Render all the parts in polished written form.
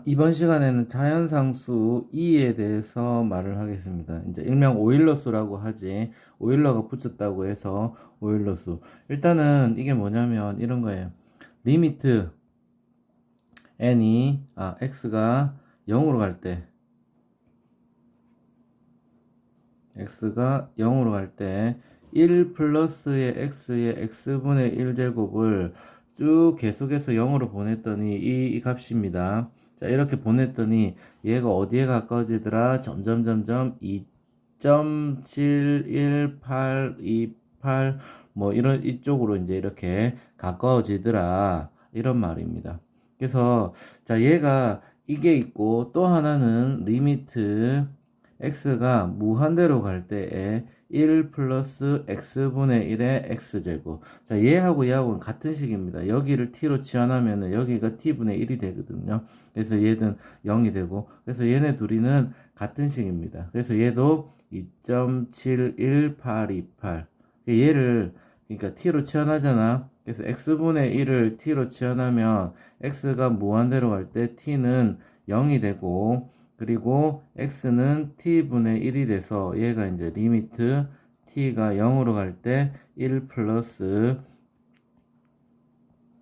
이번 시간에는 자연상수 E에 대해서 말을 하겠습니다. 이제 일명 오일러수라고 하지. 오일러가 붙였다고 해서 오일러수. 일단은 이게 뭐냐면 이런 거예요. 리미트 x가 0으로 갈 때, x가 0으로 갈 때, 1 플러스의 x의 x분의 1제곱을 쭉 계속해서 0으로 보냈더니 이 값입니다. 자, 이렇게 보냈더니 얘가 어디에 가까워지더라? 점점 2.71828 뭐 이런 이쪽으로 이제 이렇게 가까워지더라. 이런 말입니다. 그래서 자, 얘가 이게 있고 또 하나는 리미트 x가 무한대로 갈 때에 1 플러스 x분의 1의 x제곱. 자, 얘하고 얘하고는 같은 식입니다. 여기를 t로 치환하면 여기가 t분의 1이 되거든요. 그래서 얘는 0이 되고, 그래서 얘네 둘이는 같은 식입니다. 그래서 얘도 2.71828. 얘를, 그러니까 t로 치환하잖아. 그래서 x분의 1을 t로 치환하면 x가 무한대로 갈 때 t는 0이 되고, 그리고 x는 t분의 1이 돼서 얘가 이제 리미트 t가 0으로 갈 때 1 플러스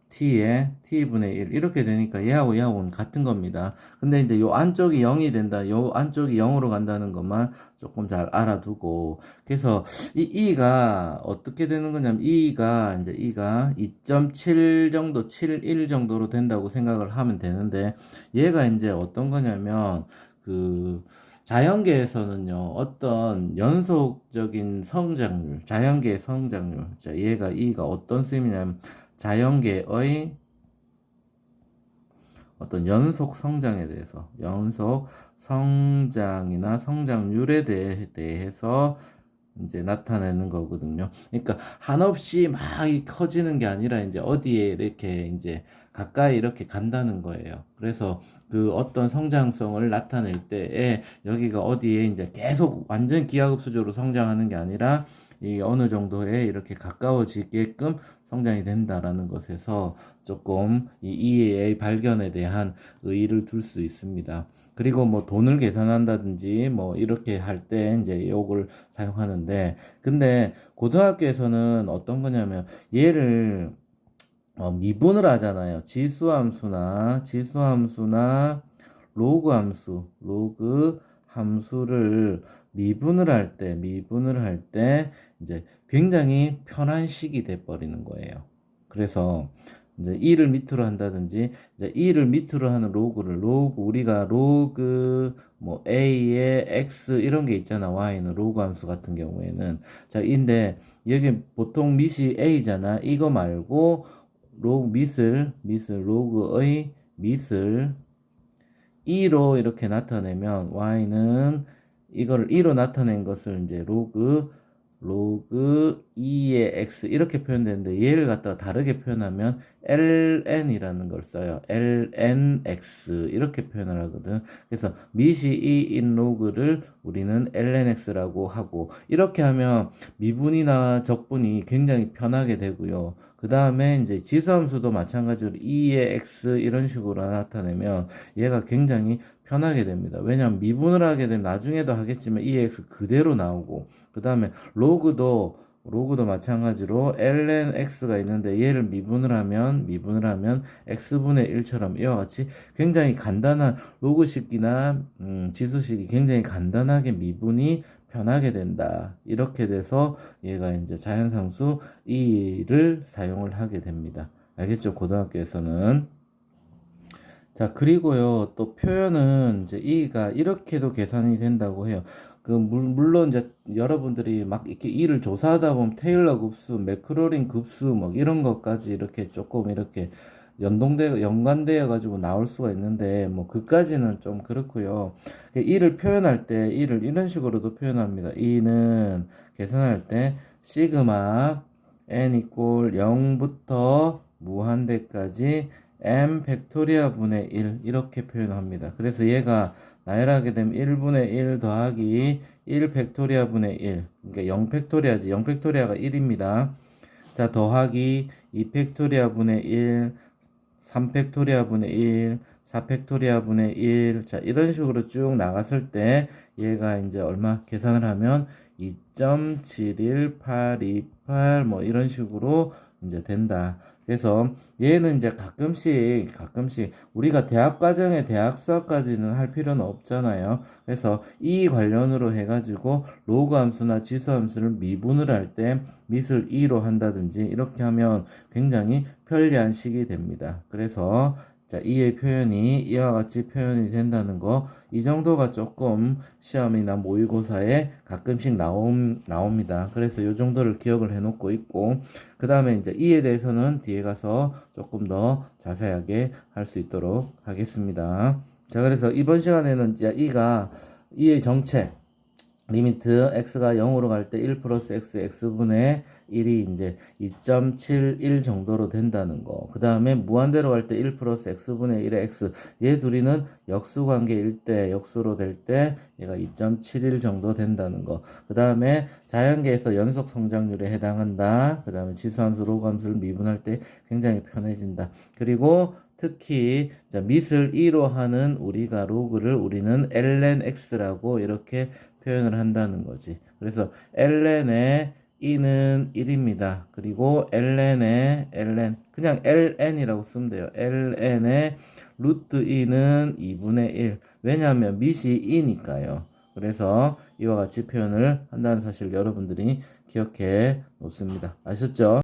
t의 t분의 1 이렇게 되니까 얘하고 얘하고는 같은 겁니다. 근데 이제 요 안쪽이 0이 된다, 요 안쪽이 0으로 간다는 것만 조금 잘 알아두고, 그래서 이 e가 어떻게 되는 거냐면 e가 이제 e가 2.7 정도, 71 정도로 된다고 생각을 하면 되는데, 얘가 이제 어떤 거냐면 그 자연계에서는요, 어떤 연속적인 성장률, 자연계의 성장률, 자, 얘가 e가 어떤 셈이냐면 자연계의 어떤 연속 성장에 대해서, 연속 성장이나 성장률에 대해서 이제 나타내는 거거든요. 그러니까 한없이 막 커지는 게 아니라 이제 어디에 이렇게 이제 가까이 이렇게 간다는 거예요. 그래서 그 어떤 성장성을 나타낼 때에 여기가 어디에 이제 계속 완전 기하급수적으로 성장하는 게 아니라 이 어느 정도에 이렇게 가까워지게끔 성장이 된다라는 것에서 조금 이 EA의 발견에 대한 의의를 둘 수 있습니다. 그리고 뭐 돈을 계산한다든지 뭐 이렇게 할 때 이제 요걸 사용하는데, 근데 고등학교에서는 어떤 거냐면 얘를 미분을 하잖아요. 지수함수나 로그 함수를 미분을 할 때 이제 굉장히 편한 식이 돼 버리는 거예요. 그래서 이제 2를 밑으로 한다든지, 이제 2를 밑으로 하는 우리가 로그 뭐 a의 x 이런 게 있잖아. y는 로그 함수 같은 경우에는, 자, 인데 여기 보통 밑이 a잖아. 이거 말고 로그의 밑을 2로 이렇게 나타내면 y는 이걸 2로 나타낸 것을 이제 로그 2의 x 이렇게 표현되는데, 얘를 갖다가 다르게 표현하면 ln이라는 걸 써요. lnx 이렇게 표현을 하거든. 그래서 밑이 2인 로그를 우리는 lnx라고 하고, 이렇게 하면 미분이나 적분이 굉장히 편하게 되고요. 그 다음에 이제 지수함수도 마찬가지로 2의 x 이런 식으로 나타내면 얘가 굉장히 편하게 됩니다. 왜냐하면 미분을 하게 되면 나중에도 하겠지만 2x 그대로 나오고, 그 다음에 로그도 마찬가지로 ln x가 있는데 얘를 미분을 하면 x분의 1처럼 이와 같이 굉장히 간단한 로그식이나 지수식이 굉장히 간단하게 미분이 편하게 된다. 이렇게 돼서 얘가 이제 자연상수 2를 사용을 하게 됩니다. 알겠죠? 고등학교에서는. 자, 그리고요, 또 표현은 이제 이가 이렇게도 계산이 된다고 해요. 물론 이제 여러분들이 막 이렇게 이를 조사하다 보면 테일러 급수, 매크로린 급수, 뭐 이런 것까지 이렇게 조금 이렇게 연관되어 가지고 나올 수가 있는데, 뭐 그까지는 좀 그렇고요. 이를 표현할 때 이를 이런 식으로도 표현합니다. 이는 계산할 때 시그마 n 이꼴 0부터 무한대까지 m 팩토리아 분의 1 이렇게 표현합니다. 그래서 얘가 나열하게 되면 1분의 1 더하기 1 팩토리아 분의 1, 그러니까 0 팩토리아지. 0 팩토리아가 1입니다. 자, 더하기 2 팩토리아 분의 1, 3 팩토리아 분의 1, 4팩토리아 분의 1. 자, 이런 식으로 쭉 나갔을 때 얘가 이제 얼마 계산을 하면 2.71828 뭐 이런 식으로 이제 된다. 그래서 얘는 이제 가끔씩 우리가 대학 과정에 대학 수학까지는 할 필요는 없잖아요. 그래서 이 관련으로 해가지고 로그 함수나 지수 함수를 미분을 할 때 밑을 2로 한다든지 이렇게 하면 굉장히 편리한 식이 됩니다. 그래서 자, 이의 표현이 이와 같이 표현이 된다는 거, 이 정도가 조금 시험이나 모의고사에 가끔씩 나옵니다. 그래서 이 정도를 기억을 해놓고 있고, 그 다음에 이제 이에 대해서는 뒤에 가서 조금 더 자세하게 할 수 있도록 하겠습니다. 자, 그래서 이번 시간에는 이제 이의 정체, 리미트 x가 0으로 갈 때 1 플러스 x, x분의 1이 이제 2.71 정도로 된다는 거. 그 다음에 무한대로 갈 때 1 플러스 x분의 1의 x. 얘 둘이는 역수 관계일 때, 역수로 될 때 얘가 2.71 정도 된다는 거. 그 다음에 자연계에서 연속 성장률에 해당한다. 그 다음에 지수함수, 로그함수를 미분할 때 굉장히 편해진다. 그리고 특히 자, 밑을 2로 하는 우리가 로그를 우리는 ln x라고 이렇게 표현을 한다는 거지. 그래서 ln의 e는 1입니다. 그리고 ln의 ln 그냥 ln이라고 쓰면 돼요. ln의 루트 2는 2분의 1. 왜냐하면 밑이 2니까요. 그래서 이와 같이 표현을 한다는 사실 여러분들이 기억해 놓습니다. 아셨죠?